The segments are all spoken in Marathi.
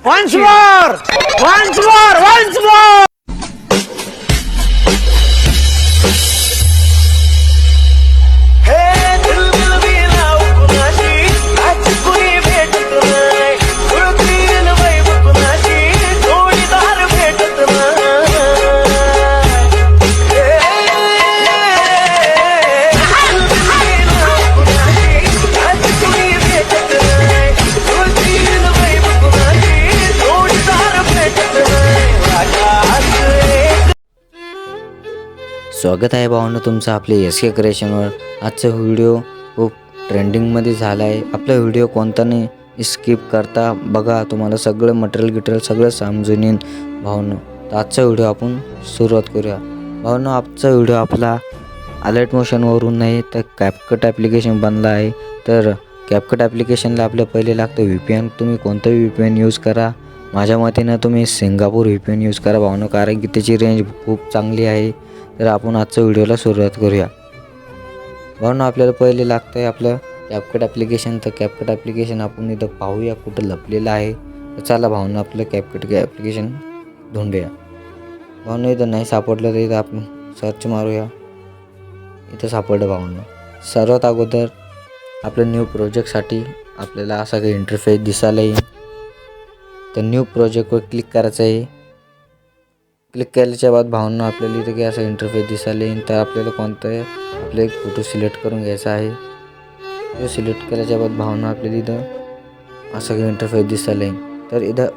Once more! Once more! Once more! स्वागत आहे भावांनो तुमचं आपले SK क्रिएशनवर। आजचा व्हिडिओ खूप ट्रेंडिंगमध्ये झाला आहे। आपला व्हिडिओ कोणता नाही स्किप करता बघा, तुम्हाला सगळं मटेरियल सगळं समजून येईल भावांनो। तर आजचा व्हिडिओ आपण सुरुवात करूया भावांनो। आजचा व्हिडिओ आपला अलर्ट मोशनवरून नाही तर कॅपकट ॲप्लिकेशन बनला आहे। तर कॅपकट ॲप्लिकेशनला आपल्या पहिले लागतं VPN। तुम्ही कोणताही VPN यूज करा, माझ्या मतेनं तुम्ही सिंगापूर VPN यूज करा भावांनो, कारण की त्याची रेंज खूप चांगली आहे। तर आपण आजच्या व्हिडिओला सुरुवात करूया भावांनो। आपल्याला पहिले लागतं आहे आपलं कॅपकट ॲप्लिकेशन। तर कॅपकट ॲप्लिकेशन आपण इथं पाहूया कुठं लपलेलं आहे। तर चला भावांनो आपलं कॅपकट ॲप्लिकेशन ढूंढूया भावांनो। इथं नाही सापडलं तर इथं आपण सर्च मारूया, इथं सापडलं भावांनो। सर्वात अगोदर आपलं न्यू प्रोजेक्टसाठी आपल्याला असा काही इंटरफेस दिसायला येईल। तर न्यू प्रोजेक्टवर क्लिक करायचं आहे। क्लिक केल्याच्या बाद भावांनो आपल्याला इथे काही असा इंटरफेस दिसायला येईल। तर आपल्याला कोणतं आपला एक फोटो सिलेक्ट करून घ्यायचा आहे। तो सिलेक्ट केल्याच्या बाद भावांनो आपल्याला इथं असं काही इंटरफेस दिसायला येईल। तर इथं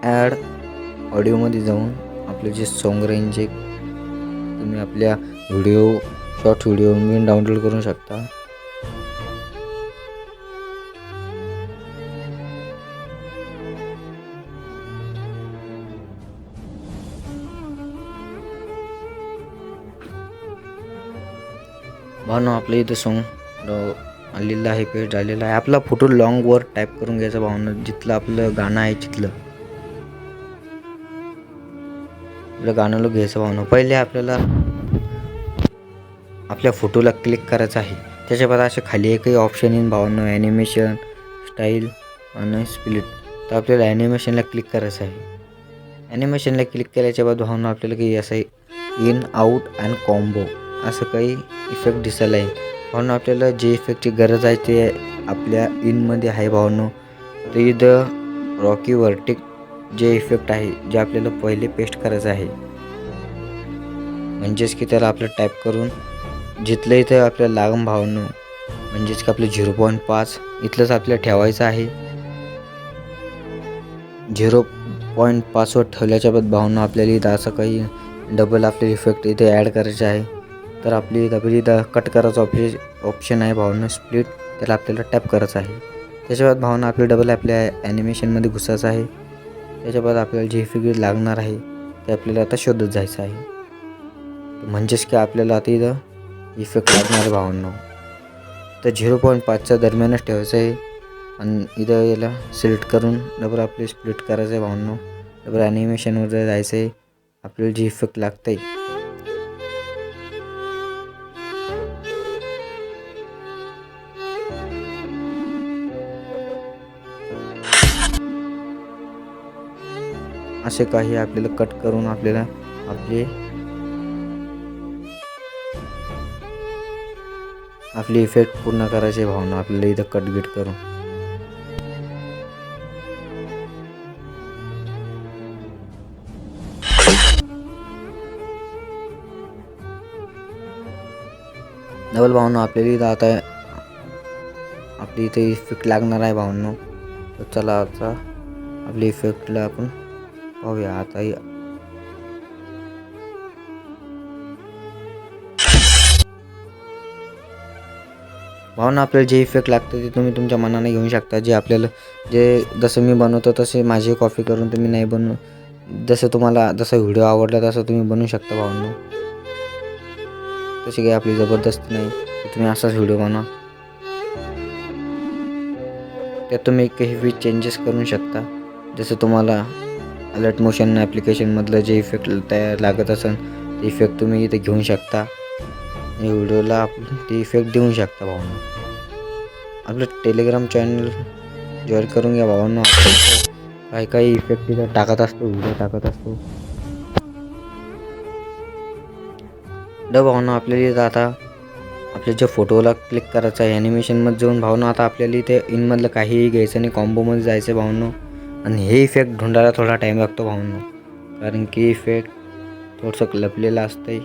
ॲड ऑडिओमध्ये जाऊन आपले जे सॉन्ग रेंज आहे तुम्ही आपल्या शॉर्ट व्हिडिओ डाउनलोड करू शकता। भावांनो आपल्या इथं सॉन्ग आलेलं आहे, पेज आलेला आहे। आपला फोटो लॉंगवर टाईप करून घ्यायचा भावांनो, जिथलं आपलं गाणं आहे तिथलं आपलं गाणं घ्यायचं भावांनो। पहिले आपल्याला आपल्या फोटोला क्लिक करायचं आहे। त्याच्या बाद असे खाली एकही ऑप्शन येईल भावांनो, ॲनिमेशन, स्टाईल आणि स्प्लिट। तर आपल्याला ॲनिमेशनला क्लिक करायचं आहे। ॲनिमेशनला क्लिक केल्याच्या बाद भावांनो आपल्याला काही असं इन आउट अँड कॉम्बो असं काही इफेक्ट दिसायला येईल भावांनो। आपल्याला जे इफेक्टची गरज आहे ते आपल्या इनमध्ये आहे भावांनो। तर इथं रॉकी वर्टिक जे इफेक्ट आहे जे आपल्याला पहिले पेस्ट करायचं आहे, म्हणजेच की त्याला आपलं टाईप करून जिथलं इथं आपल्याला लागून भावांनो, म्हणजेच की आपलं 0.5 इथलंच आपल्याला ठेवायचं आहे। 0.5 वर ठेवल्याच्या बाद भावांनो आपल्याला इथं असं काही डबल आपले इफेक्ट इथे ॲड करायचे आहे। तर आपली इथं कट करायचं ऑप्शन आहे भावांनो, स्प्लिट, त्याला आपल्याला टॅप करायचं आहे। त्याच्या बाद भावांनो आपले डबल आपल्या ॲनिमेशनमध्ये घुसायचं आहे। त्याच्या बाद आपल्याला जे इफेक्ट लागणार आहे ते आपल्याला आता शोधत जायचं आहे, म्हणजेच की आपल्याला आता इथं इफेक्ट लागणार आहे भावांनो। तर 0.5च्या दरम्यानच ठेवायचं आहे आणि इथं याला सिलेक्ट करून डबल आपले स्प्लिट करायचं आहे भावांनो। डबल ॲनिमेशनवर जायचं आहे, आपल्याला जे इफेक्ट लागतं आहे असे काही आपल्याला कट करून आपल्याला आपले इफेक्ट पूर्ण करायचे भावना आपल्याला इथं कट गिट करून। डबल भावना आपल्याला इथं आता आपली इथे इफेक्ट लागणार आहे भावनो। तर चला आता आपल्या इफेक्टला आपण पाहूया आता. भावना आपल्याला जे इफेक्ट लागतं ते तुम्ही तुमच्या मनाने घेऊ शकता. जे आपल्याला जसं मी बनवतो तसे माझी कॉपी करून तुम्ही नाही बनवू, जसं व्हिडिओ आवडला तसं तुम्ही बनवू शकता भावना. तशी काही आपली जबरदस्ती नाही, तुम्ही असाच व्हिडिओ बनवा. त्यात तुम्ही काही चेंजेस करू शकता. जसं तुम्हाला अलर्ट मोशन ॲप्लिकेशनमधलं जे इफेक्ट तयार लागत असेल ते इफेक्ट तुम्ही इथे घेऊ शकता. या व्हिडिओला आपण ते इफेक्ट देऊ शकता भावना. आपलं टेलिग्राम चॅनल जॉईन करून घ्या भावांनो. काही इफेक्ट तिथं टाकत असतो, व्हिडिओ टाकत असतो. भावना आपल्याला इथं आता आपल्या ज्या फोटोला क्लिक करायचं आहे ॲनिमेशनमध्ये जाऊन भावना. आता आपल्याला इथे इनमधलं काहीही घ्यायचं नाही, कॉम्बोमध्ये जायचं भावनो. आणि हे इफेक्ट ढूंढायला थोडा टाईम लागतो भावनो, कारण की इफेक्ट थोडंसं लपलेलं असतंय.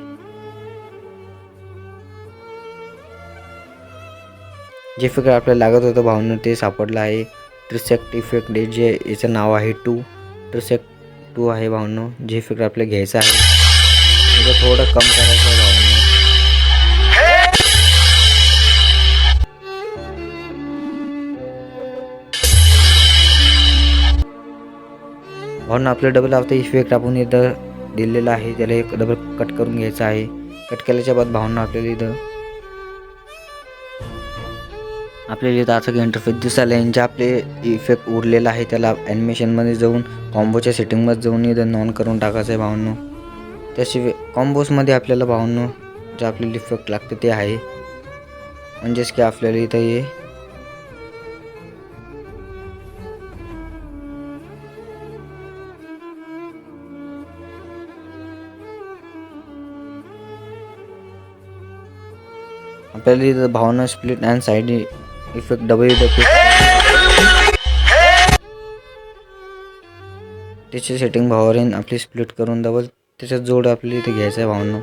जे इफेक्ट आपल्याला लागत होतं भावनो ते सापडलं आहे. ट्रिसेक्ट इफेक्ट जे याचं नाव आहे ट्रिसेक्ट 2 आहे भावनो. जे इफेक्ट आपल्याला घ्यायचं आहे त्याचं थोडं कम करायचं आहे भावनो. भावना आपलं डबल आता इफेक्ट आपण इथं दिलेला आहे, त्याला एक डबल कट करून घ्यायचं आहे. कट केल्याच्या बाद भावना आपल्याला इथं असं इंटरफेस दिसायला. यांचे आपले इफेक्ट उरलेला आहे त्याला ॲनिमेशनमध्ये जाऊन कॉम्बोच्या सेटिंगमध्ये जाऊन इथं नॉन करून टाकायचं आहे भावनो. त्याशिवाय कॉम्बोजमध्ये आपल्याला भावनो जे आपल्याला इफेक्ट लागते ते आहे, म्हणजेच की आपल्याला इथं हे आपल्याला इथं भावना split and side effect double त्याची सेटिंग भावाने आपली स्प्लिट करून डबल त्याच्यात जोड आपली इथे घ्यायचं आहे भावना.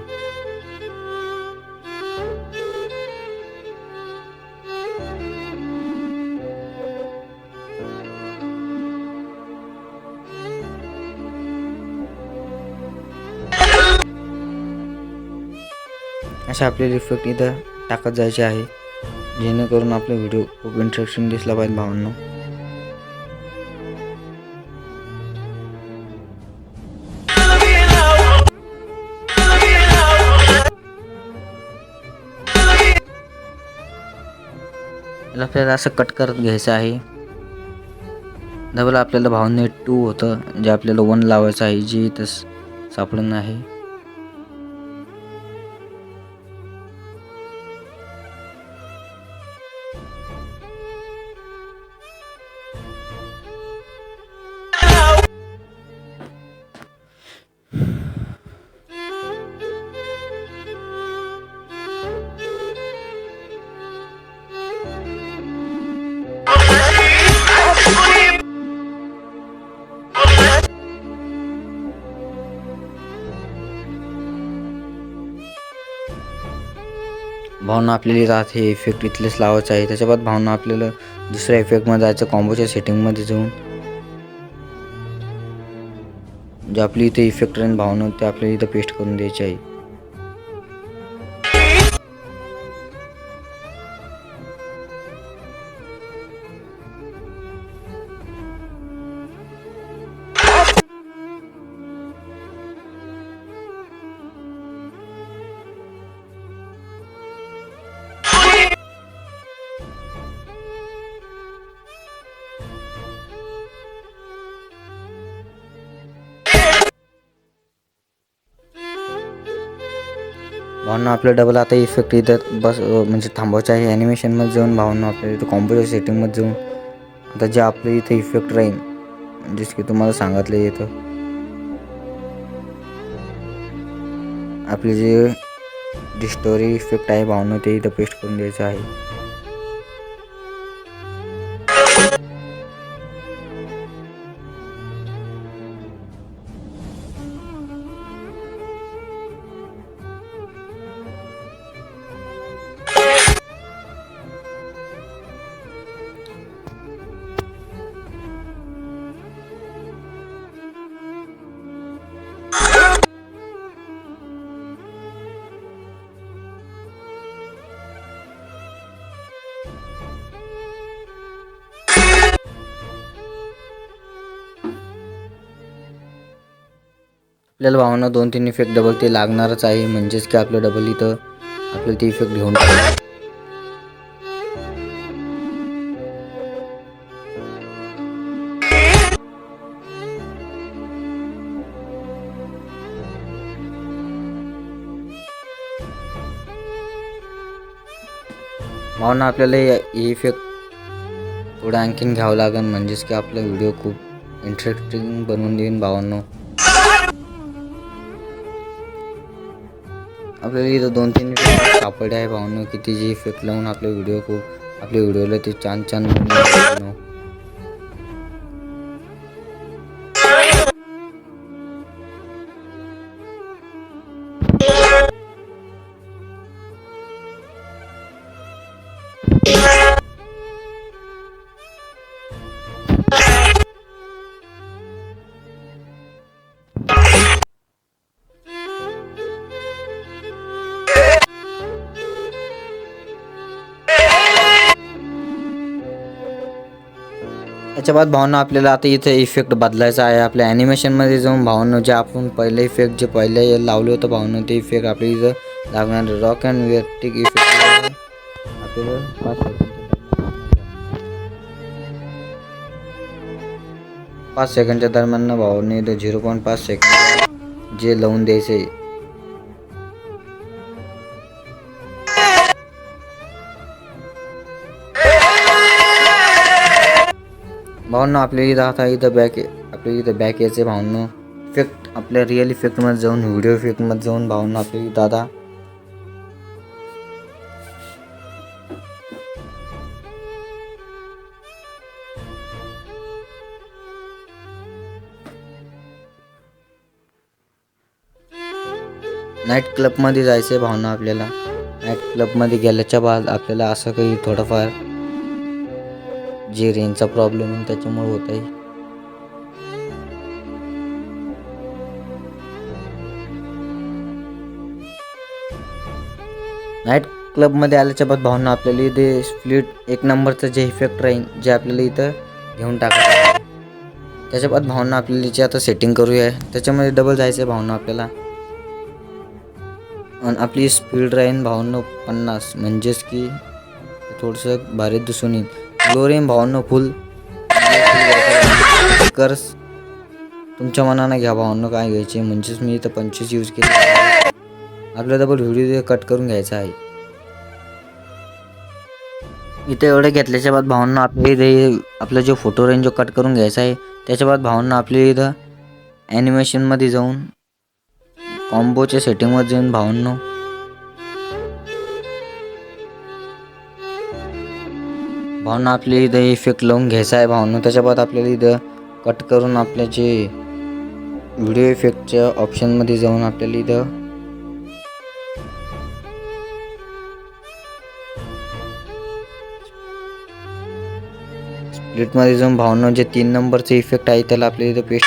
अशा आपले इफेक्ट इथं टाकत जायचे आहे, जेणेकरून आपला व्हिडिओ खूप इंटरेस्टिंग दिसला पाहिजे भावांनो. आपल्याला असं कट करत घ्यायचं आहे. डबल आपल्याला भावने 2 होतं, जे आपल्याला 1 लावायचं आहे, जे इथं सापडून आहे. भावना आपल्याला हे इफेक्ट इथलेच लावायचं आहे. त्याच्या बाद भावना आपल्याला दुसऱ्या इफेक्टमध्ये जायचं, कॉम्बोच्या सेटिंगमध्ये जाऊन जे आपली इथे इफेक्ट राहील भावना ते आपल्याला इथं पेस्ट करून द्यायचे आहे. भावना आपल्या डबल आता इफेक्ट इथं म्हणजे थांबवायचं आहे ॲनिमेशनमध्ये जाऊन. भावना आपल्याला इथं कॉम्पोजर सेटिंगमध्ये जाऊन आता जे आपले इथे इफेक्ट राहील, म्हणजेच की तुम्हाला सांगितलं येतं आपले जे डिस्टोरी इफेक्ट आहे भावना ते इथं पेस्ट करून द्यायचं आहे. आपल्याला भावना 2-3 इफेक्ट डबल ते लागणारच आहे, म्हणजेच की आपलं डबल इथं आपल्याला ते इफेक्ट घेऊन टाकायचं. भावना आपल्याला हे इफेक्ट थोडं आणखीन घ्यावं लागेल, म्हणजेच की आपला व्हिडिओ खूप इंटरेस्टिंग बनवून देईन भावांनो. आपल्याला इथं 2-3 इफेक्ट सापडले आहे भावांनो, की ते जे इफेक्ट लावून आपल्या व्हिडिओला ते छान छान बनवून. याच्या बाद भावना आपल्याला आता इथे इफेक्ट बदलायचा आहे. आपल्या ॲनिमेशनमध्ये जाऊन भावना जे आपण पहिले इफेक्ट जे पहिले लावले होतं भावना, ते इफेक्ट आपल्या इथं लागणार रॉक अँड वर्टिक इफेक्ट आपल्याला 5 सेकंडच्या दरम्यान भावने 0.5 सेकंड जे लावून द्यायचे. भावना आपल्या इथं आता इथं बॅक यायचे भावना इफेक्ट आपल्या रिअल इफेक्टमध्ये जाऊन व्हिडिओ इफेक्टमध्ये जाऊन भावना आपल्या इथं आता नाईट क्लबमध्ये जायचं आहे भावना. आपल्याला नाईट क्लबमध्ये गेल्याच्या बाद आपल्याला असं काही थोडंफार जे रेंजचा प्रॉब्लेम आहे त्याच्यामुळे होत आहे. नाईट क्लबमध्ये आल्याच्या बाद भावना आपल्याला इथे स्प्लिट 1 नंबरचं जे इफेक्ट राहील जे आपल्याला इथं घेऊन टाकायचं. त्याच्या बाद भावना आपल्याला जे आता सेटिंग करूया त्याच्यामध्ये डबल जायचं आहे भावना आपल्याला. आणि आपली स्पीड राहील भावना 50, म्हणजेच की थोडंसं भारी दिसून येईल. ग्लोरियम भावना फुल कर्स तुमच्या मनानं घ्या भावना काय घ्यायचे, म्हणजेच मी इथं 25 यूज केले. आपल्याला डबल व्हिडिओ कट करून घ्यायचा आहे. इथे एवढं घेतल्याच्या बाद भावना आपल्या इथे आपला जो फोटो रेंज जो कट करून घ्यायचा आहे. त्याच्या बाद भावना आपल्या इथं ॲनिमेशनमध्ये जाऊन कॉम्बोच्या सेटिंगमध्ये जाऊन भावना आपल्या इथं इफेक्ट लावून घ्यायचा आहे भावना. त्याच्या बाद आपल्याला इथं कट करून आपल्या जे व्हिडिओ इफेक्टच्या ऑप्शनमध्ये जाऊन आपल्याला इथं स्प्लिटमध्ये जाऊन भावना जे 3 नंबरचे इफेक्ट आहे त्याला आपल्या इथं पेस्ट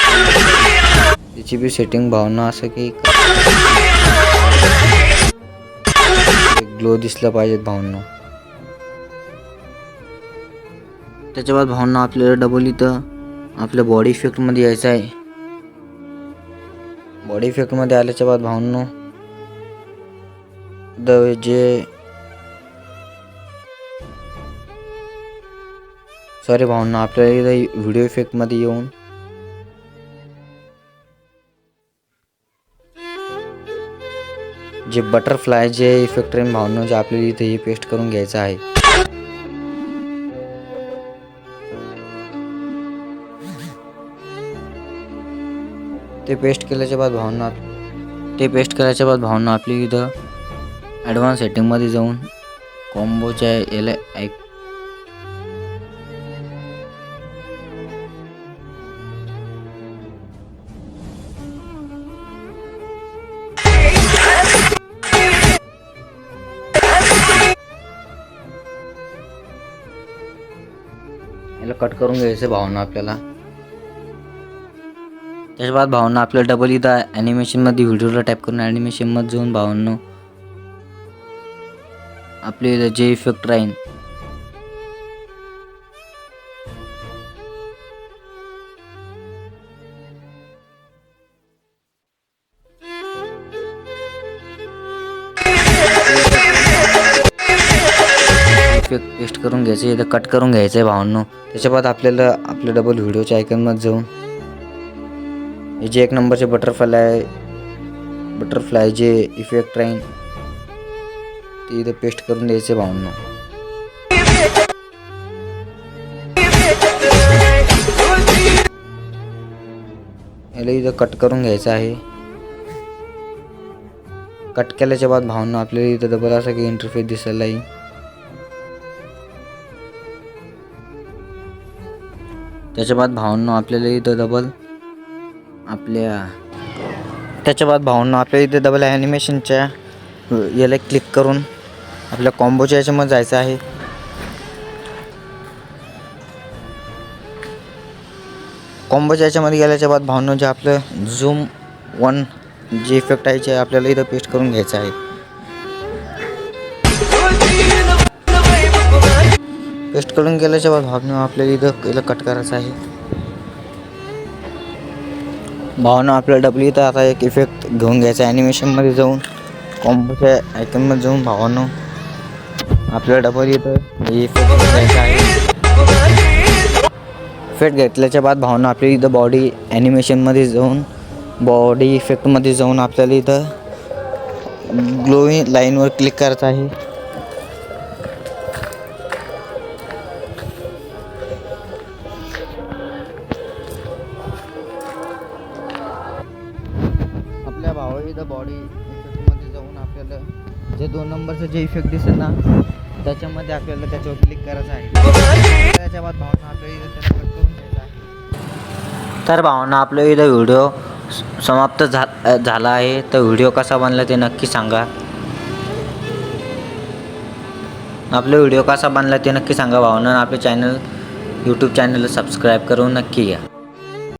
त्याची बी सेटिंग भावना असं की ग्लो दिसलं पाहिजेत भावना. त्याच्या बाद भावना आपल्याला डबल इथं आपल्या बॉडी इफेक्टमध्ये यायचं आहे. बॉडी इफेक्टमध्ये आल्याच्या बाद भावना भावना आपल्याला इथं व्हिडिओ इफेक्टमध्ये येऊन जे बटरफ्लाय जे इफेक्ट राहील भावना जे आपल्याला इथे हे पेस्ट करून घ्यायचं आहे. ते पेस्ट केल्याच्या बाद भावना आपली इथं ॲडव्हान्स सेटिंगमध्ये जाऊन कॉम्बोच्या याला कट करून घ्यायचं भावना आपल्याला. त्याच्या बाद भावना आपल्याला डबल इथं ॲनिमेशनमध्ये व्हिडिओला टाईप करून ॲनिमेशनमध्ये जाऊन भावना आपले इथं जे इफेक्ट राहील इफेक्ट पेस्ट करून घ्यायचे, इथं कट करून घ्यायचं आहे भावांनो. त्याच्या बाद आपल्याला आपल्या डबल व्हिडिओच्या आयकॉनमध्ये जाऊन हे जे 1 नंबरचे बटरफ्लाय जे इफेक्ट राहील ते इथं पेस्ट करून द्यायचे भावांनो. याला इथं कट करून घ्यायचं आहे. कट केल्याच्या बाद भावांनो आपल्याला इथं डबल असा की इंटरफेस दिसायला येईल. त्याच्या बाद भावांनो आपल्याला इथं डबल ॲनिमेशनच्या याला क्लिक करून आपल्या कॉम्बोच्या याच्यामध्ये जायचं आहे. कॉम्बोच्या याच्यामध्ये गेल्याच्या बाद भावांनो जे आपलं झूम 1 जे इफेक्ट आहे ते आपल्याला इथं पेस्ट करून घ्यायचं आहे. पेस्ट करून गेल्याच्या बाद भावांनो आपल्याला इथं याला कट करायचं आहे. भावांनो आपल्याला डबल इथं आता एक इफेक्ट घेऊन घ्यायचा आहे. ॲनिमेशनमध्ये जाऊन कॉम्बोच्या आयकॉनमध्ये जाऊन भावांनो आपल्याला डबल इथं इफेक्ट घ्यायचा आहे. इफेक्ट घेतल्याच्या बाद भावांनो आपल्याला इथं बॉडी इफेक्टमध्ये जाऊन आपल्याला इथं ग्लोईंग लाईनवर क्लिक करायचं आहे. आपल्या भावा इथं बॉडी इफेक्टमध्ये जाऊन आपल्याला जे 2 नंबरचं जे इफेक्ट दिसेल ना त्याच्यामध्ये आपल्याला त्याच्यावर क्लिक करायचं आहे. त्याच्या बाद भावांना आपल्याला इथं त्याला कट करून घ्यायचं आहे. तर भावांना आपल्या इथं व्हिडिओ समाप्त झाला आहे. तर व्हिडिओ कसा बनला ते नक्की सांगा. आपला व्हिडिओ कसा बनला ते नक्की सांगा भावांना. आपल्या यूट्यूब चॅनलला सबस्क्राईब करून नक्की या.